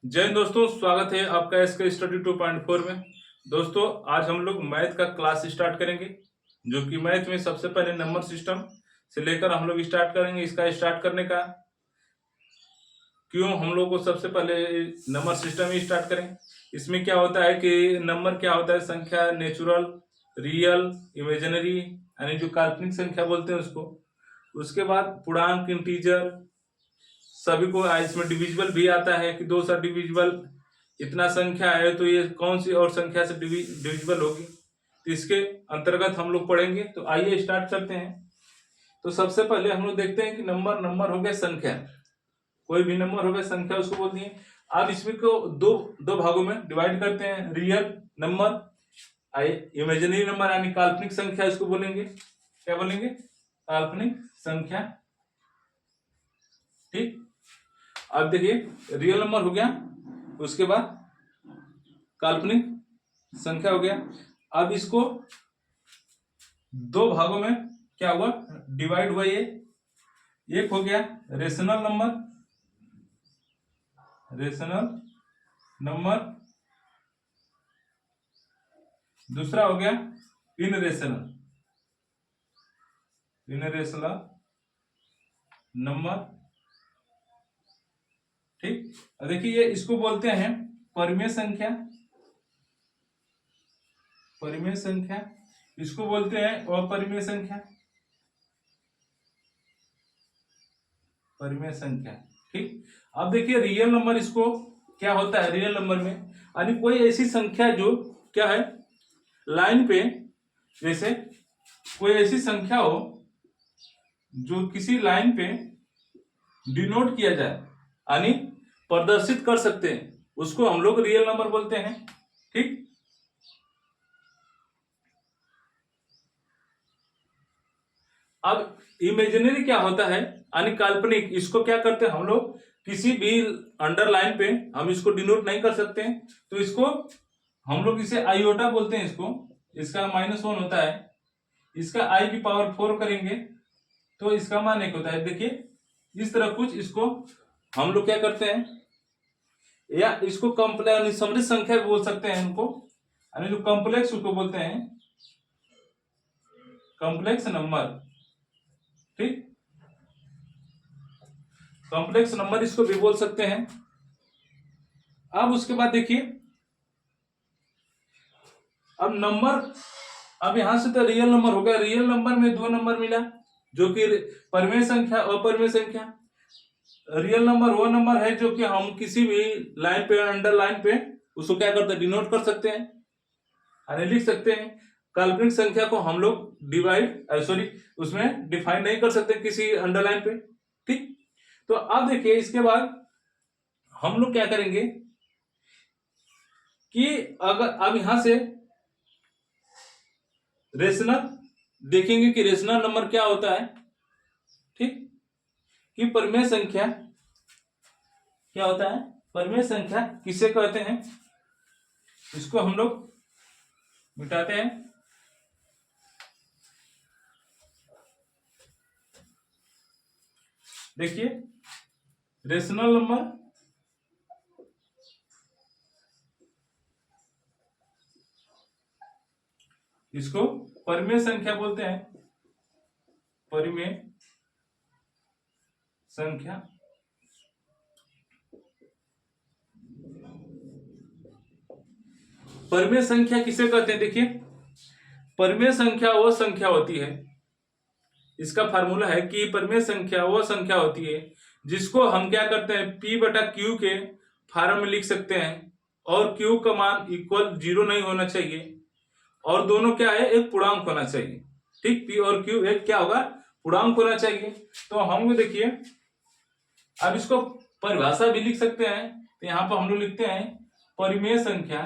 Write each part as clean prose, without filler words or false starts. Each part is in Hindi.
जय हिंद दोस्तों, स्वागत है आपका एसके स्टडी 2.4 में। दोस्तों, आज हम लोग मैथ का क्लास स्टार्ट करेंगे, जो कि मैथ में सबसे पहले नंबर सिस्टम से लेकर हम लोग स्टार्ट करेंगे। इसका स्टार्ट करने का क्यों हम लोग को सबसे पहले नंबर सिस्टम ही स्टार्ट करें। इसमें क्या होता है कि नंबर क्या होता है, संख्या, नेचुरल, रियल, इमेजिनरी, यानी जो काल्पनिक संख्या बोलते हैं उसको। उसके बाद पूर्णांक, इंटीजर, सभी को इसमें डिविजिबल भी आता है कि दो सा डिविजिबल इतना संख्या है तो ये कौन सी और संख्या से डिविजिबल होगी, तो इसके अंतर्गत हम लोग पढ़ेंगे। तो आइए स्टार्ट करते हैं। तो सबसे पहले हम लोग देखते हैं कि नंबर हो गया संख्या, कोई भी नंबर हो गया संख्या उसको बोलते हैं। अब इसमें को दो दो भागों में डिवाइड करते हैं, रियल नंबर, इमेजिनरी नंबर यानी काल्पनिक संख्या इसको बोलेंगे। क्या बोलेंगे? काल्पनिक संख्या। ठीक। अब देखिए, रियल नंबर हो गया, उसके बाद काल्पनिक संख्या हो गया। अब इसको दो भागों में क्या हुआ, डिवाइड हुआ। ये एक हो गया रेशनल नंबर, दूसरा हो गया इनरेशनल नंबर। ठीक। अब देखिए, ये इसको बोलते हैं परिमेय संख्या, इसको बोलते हैं अपरिमेय संख्या। ठीक। अब देखिए, रियल नंबर इसको क्या होता है, रियल नंबर में यानी कोई ऐसी संख्या जो क्या है लाइन पे, जैसे कोई ऐसी संख्या हो जो किसी लाइन पे डिनोट किया जाए यानी प्रदर्शित कर सकते हैं, उसको हम लोग रियल नंबर बोलते हैं। ठीक। अब इमेजिनरी क्या होता है यानी काल्पनिक, इसको क्या करते हैं हम लोग, किसी भी अंडरलाइन पे हम इसको डिनोट नहीं कर सकते हैं, तो इसको हम लोग इसे आइयोटा बोलते हैं। इसका -1 होता है, इसका i की पावर 4 करेंगे तो इसका मान 1 होता है। देखिए, इस तरह कुछ इसको हम लोग क्या करते हैं, या इसको कॉम्प्लेक्स समृद्ध संख्या भी बोल सकते हैं उनको, यानी जो कॉम्प्लेक्स उसको बोलते हैं कॉम्प्लेक्स नंबर। ठीक। कॉम्प्लेक्स नंबर इसको भी बोल सकते हैं। अब उसके बाद देखिए, अब नंबर, अब यहां से तो रियल नंबर हो गया, रियल नंबर में दो नंबर मिला जो कि परिमेय संख्या, अपरिमेय संख्या। रियल नंबर वो नंबर है जो कि हम किसी भी लाइन पे, अंडर लाइन पे उसको क्या करते हैं, डिनोट कर सकते हैं यानी लिख सकते हैं। काल्पनिक संख्या को हम लोग उसमें डिफाइन नहीं कर सकते किसी अंडरलाइन पे। ठीक। तो अब देखिए, इसके बाद हम लोग क्या करेंगे कि अगर अब यहां से रेशनल देखेंगे कि रेशनल नंबर क्या होता है। ठीक। कि परिमेय संख्या क्या होता है, परिमेय संख्या किसे कहते हैं, इसको हम लोग मिटाते हैं। देखिए, रेशनल नंबर इसको परिमेय संख्या बोलते हैं, परिमेय संख्या। परिमेय संख्या किसे कहते हैं? देखिए, परिमेय संख्या वो संख्या होती है, इसका फार्मूला है कि परिमेय संख्या वो संख्या होती है जिसको हम क्या करते हैं, P/Q के फॉर्म में लिख सकते हैं, और Q का मान इक्वल 0 नहीं होना चाहिए, और दोनों क्या है, एक पूर्णांक होना चाहिए। ठीक। P और Q एक क्या होगा, पूर्णांक होना चाहिए। तो हम देखिए, अब इसको परिभाषा भी लिख सकते हैं, तो यहां पर हम लोग लिखते हैं परिमेय संख्या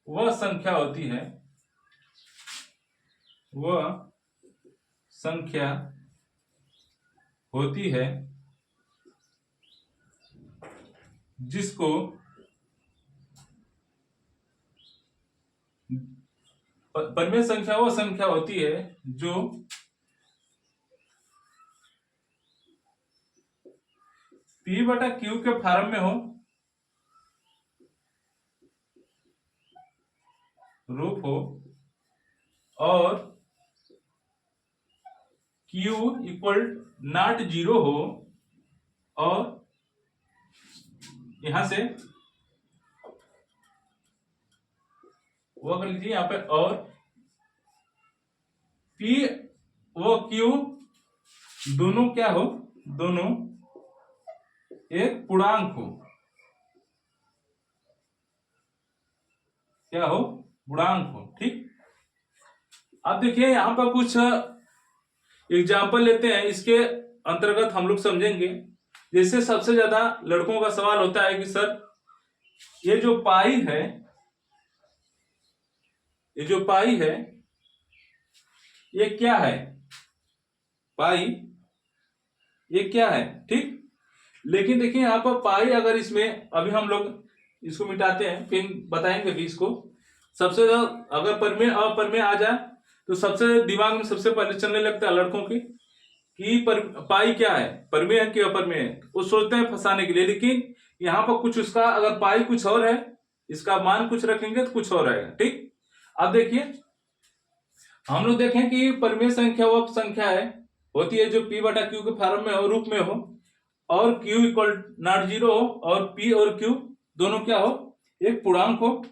वह संख्या होती है जिसको परिमेय संख्या वो संख्या होती है जो P बटा Q के फॉर्म में हो, रूप हो, और Q इक्वल नॉट जीरो हो, और यहां से वो कर लीजिए यहां पे, और P वो Q दोनों क्या हो, दोनों एक पूर्णांक हो, क्या हो, पूर्णांक हो। ठीक, अब देखिए यहां पर कुछ एग्जाम्पल लेते हैं, इसके अंतर्गत हम लोग समझेंगे। जैसे सबसे ज्यादा लड़कों का सवाल होता है कि सर ये जो पाई है, ये जो पाई है ये क्या है, पाई ये क्या है। ठीक, लेकिन देखिए यहाँ पर पाई, अगर इसमें अभी हम लोग इसको मिटाते हैं, फिर बताएंगे भी इसको। सबसे ज्यादा अगर परमेय अपरमेय आ जाए तो सबसे दिमाग में सबसे पहले चलने लगता है लड़कों की कि पाई क्या है, परमेय है कि अपरमेय है, वो सोचते हैं फंसाने के लिए। लेकिन यहाँ पर कुछ उसका, अगर पाई कुछ और है, इसका मान कुछ रखेंगे तो कुछ और आएगा। ठीक, अब देखिए हम लोग देखें कि परमेय संख्या वो संख्या है होती है जो P बटा Q के फॉर्म में हो, रूप में हो, और Q इक्वल नॉट जीरो हो, और P और Q दोनों क्या हो, एक पूर्णांक हो।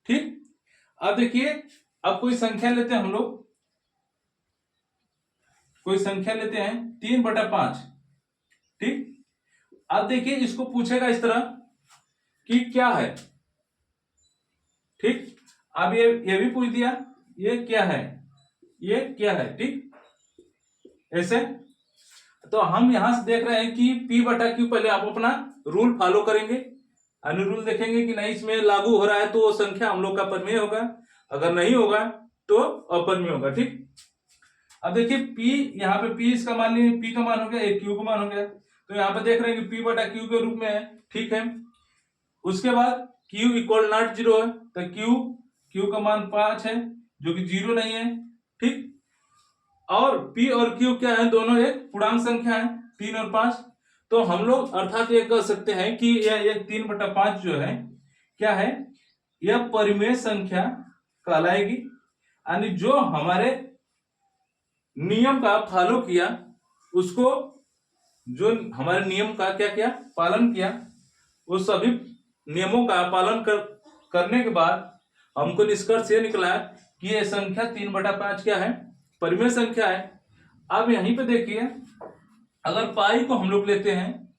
ठीक, अब देखिए, अब कोई संख्या लेते हैं हम लोग, कोई संख्या लेते हैं 3/5। ठीक, अब देखिए इसको पूछेगा इस तरह कि क्या है। ठीक, अब ये भी पूछ दिया ये क्या है, ये क्या है। ठीक, ऐसे तो हम यहां से देख रहे हैं कि P बटा Q, पहले आप अपना रूल फॉलो करेंगे, अनुरूल देखेंगे कि नहीं इसमें लागू हो रहा है तो वो संख्या हम लोग का परमेय होगा, अगर नहीं होगा तो अपरमेय होगा। ठीक, अब देखिए P, यहाँ पे P इसका मान लीजिए P का मान हो गया, एक Q का मान हो गया, तो यहाँ पे देख रहे हैं कि P बटा Q के रूप में है। ठीक है, उसके बाद Q इक्वल नॉट जीरो है, तो Q का मान 5 है जो कि जीरो नहीं है। ठीक, और P और Q क्या है, दोनों एक पूर्णांक संख्या है, 3 और 5। तो हम लोग अर्थात ये कह सकते हैं कि यह 3/5 जो है क्या है, यह परिमेय संख्या कहलाएगी। यानी जो हमारे नियम का फॉलो किया, उसको, जो हमारे नियम का क्या किया, पालन किया, उस सभी नियमों का पालन करने के बाद हमको निष्कर्ष ये निकला कि यह संख्या 3/5 क्या है, परिमेय संख्या है। अब यहीं पे देखिए, अगर पाई को हम लोग लेते हैं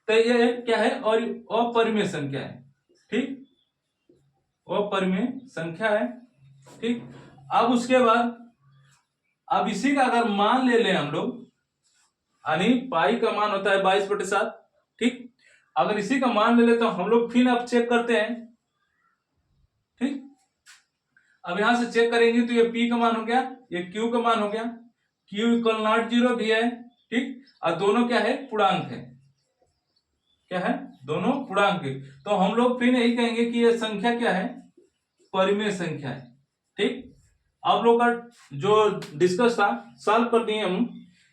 तो ये क्या है, और अपरिमेय संख्या है। ठीक, अपरिमेय संख्या है। ठीक, अब उसके बाद अब इसी का अगर मान ले लें हम लोग, यानी पाई का मान होता है 22/7। ठीक, अगर इसी का मान ले ले तो हम लोग फिर अब चेक करते हैं। ठीक, अब यहां से चेक करेंगे तो ये P का मान हो गया, ये Q का मान हो गया, Q इक्वल नॉट जीरो भी है। ठीक, और दोनों क्या है, पूर्णांक है, क्या है, दोनों पूर्णांक है। तो हम लोग फिर यही कहेंगे कि ये संख्या क्या है, परिमेय संख्या है। ठीक, आप लोग का जो डिस्कस था सॉल्व कर दिए हम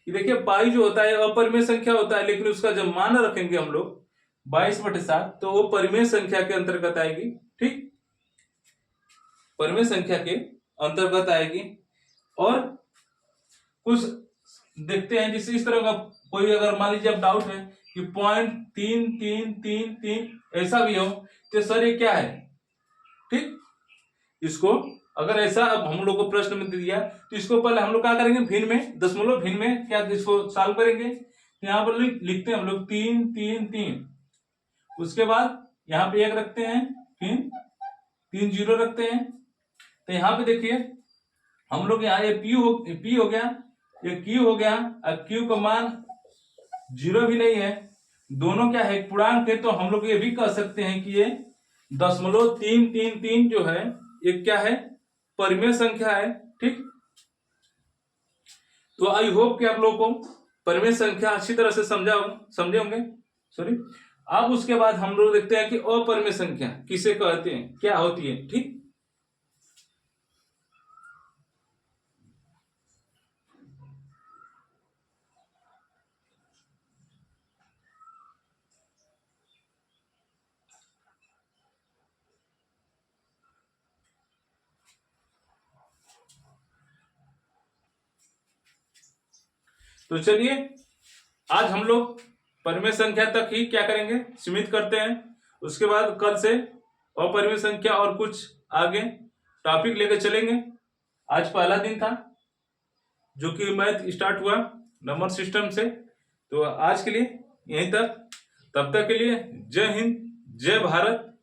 कि देखिए पाई जो होता है अपरिमेय संख्या होता है, लेकिन उसका जब मान रखेंगे हम लोग 22/7 तो वो परिमेय संख्या के अंतर्गत आएगी। ठीक, परिमेय संख्या के अंतर्गत आएगी। और कुछ देखते हैं, जिससे इस तरह का कोई अगर मान लीजिए अब डाउट है कि 0.3333 ऐसा भी हो तो सर ये क्या है। ठीक, इसको अगर ऐसा अब हम लोग को प्रश्न में दे दिया तो इसको पहले हम लोग क्या करेंगे, भिन्न में, दशमलव भिन्न में क्या इसको सॉल्व करेंगे। तो यहाँ पर लिखते हैं हम लोग 333, उसके बाद यहाँ पे 1 रखते हैं, फिर 3 जीरो रखते हैं। तो यहाँ पे देखिए हम लोग यहाँ ये P हो गया, ये Q हो गया, और Q का मान जीरो भी नहीं है, दोनों क्या है, पूर्णांक है। तो हम लोग ये भी कह सकते हैं कि ये 0.333 जो है ये क्या है, परिमेय संख्या है। ठीक, तो आई होप कि आप लोगों को परिमेय संख्या अच्छी तरह से समझे होंगे। सॉरी, अब उसके बाद हम लोग देखते हैं कि अपरिमेय संख्या किसे कहते हैं, क्या होती है। ठीक, तो चलिए आज हम लोग परिमेय संख्या तक ही क्या करेंगे, सीमित करते हैं। उसके बाद कल से अपरिमेय संख्या और कुछ आगे टॉपिक लेकर चलेंगे। आज पहला दिन था जो कि मैथ स्टार्ट हुआ नंबर सिस्टम से। तो आज के लिए यहीं तक, तब तक के लिए जय हिंद, जय भारत,